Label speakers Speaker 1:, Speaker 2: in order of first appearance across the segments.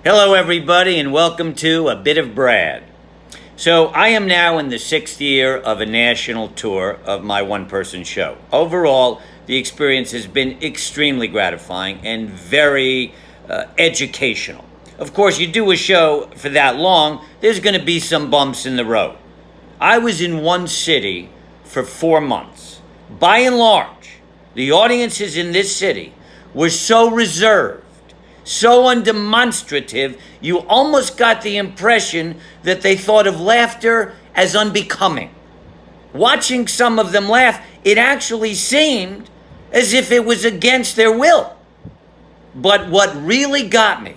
Speaker 1: Hello, everybody, and welcome to A Bit of Brad. So, I am now in the 6th year of a national tour of my one-person show. Overall, the experience has been extremely gratifying and very educational. Of course, you do a show for that long, there's going to be some bumps in the road. I was in one city for 4 months. By and large, the audiences in this city were so reserved, so undemonstrative, you almost got the impression that they thought of laughter as unbecoming. Watching some of them laugh, it actually seemed as if it was against their will. But what really got me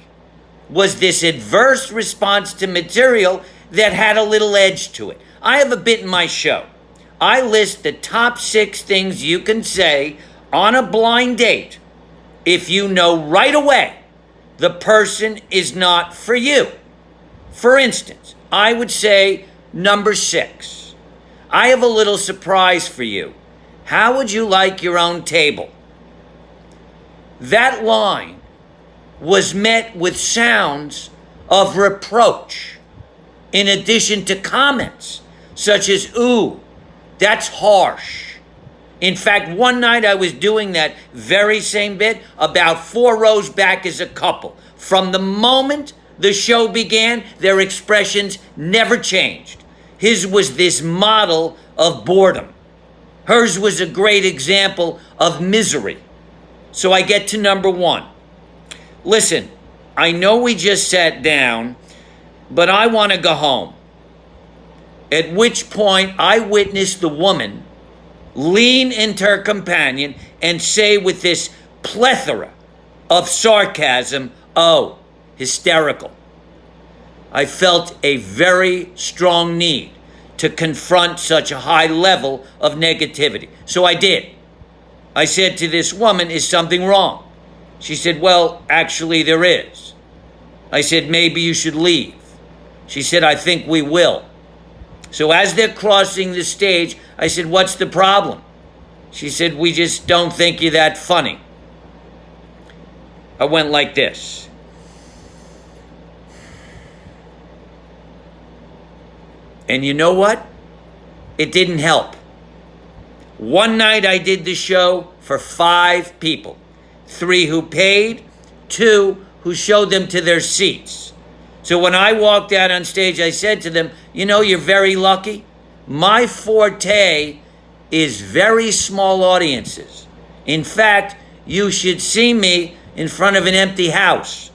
Speaker 1: was this adverse response to material that had a little edge to it. I have a bit in my show. I list the top 6 things you can say on a blind date if you know right away the person is not for you. For instance, I would say number 6. I have a little surprise for you. How would you like your own table? That line was met with sounds of reproach, in addition to comments such as, ooh, that's harsh. In fact, one night I was doing that very same bit about 4 rows back as a couple. From the moment the show began, their expressions never changed. His was this model of boredom. Hers was a great example of misery. So I get to number 1. Listen, I know we just sat down, but I want to go home. At which point I witnessed the woman lean into her companion and say with this plethora of sarcasm, oh, hysterical. I felt a very strong need to confront such a high level of negativity. So I did. I said to this woman, is something wrong? She said, well, actually there is. I said, maybe you should leave. She said, I think we will. So as they're crossing the stage, I said, what's the problem? She said, we just don't think you're that funny. I went like this. And you know what? It didn't help. One night I did the show for 5 people. 3 who paid, 2 who showed them to their seats. So when I walked out on stage, I said to them, you know, you're very lucky. My forte is very small audiences. In fact, you should see me in front of an empty house.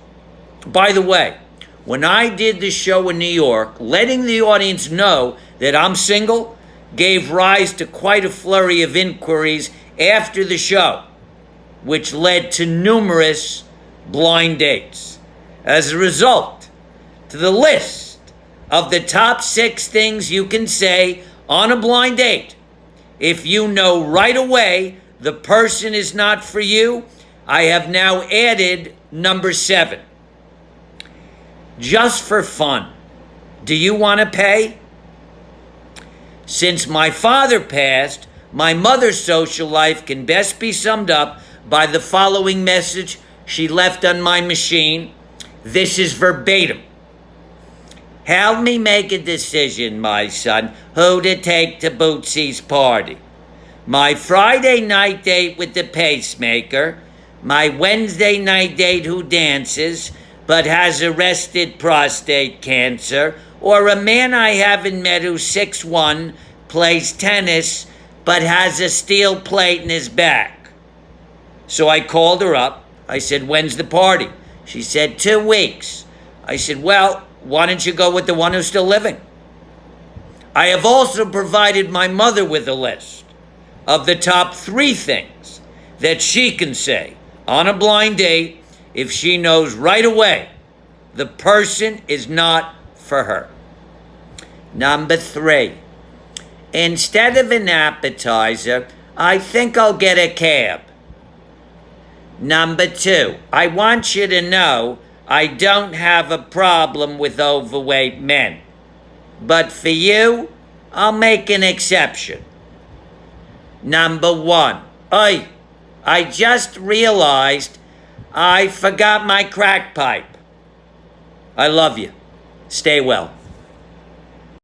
Speaker 1: By the way, when I did the show in New York, letting the audience know that I'm single gave rise to quite a flurry of inquiries after the show, which led to numerous blind dates. As a result, to the list of the top 6 things you can say on a blind date if you know right away the person is not for you, I have now added number 7. Just for fun, do you want to pay? Since my father passed, my mother's social life can best be summed up by the following message she left on my machine. This is verbatim. Help me make a decision, my son, who to take to Bootsy's party. My Friday night date with the pacemaker, my Wednesday night date who dances but has arrested prostate cancer, or a man I haven't met who's 6'1", plays tennis, but has a steel plate in his back. So I called her up. I said, when's the party? She said, 2 weeks. I said, well, why don't you go with the one who's still living? I have also provided my mother with a list of the top 3 things that she can say on a blind date if she knows right away the person is not for her. Number 3, instead of an appetizer, I think I'll get a cab. Number 2, I want you to know I don't have a problem with overweight men. But for you, I'll make an exception. Number 1, I just realized I forgot my crack pipe. I love you. Stay well.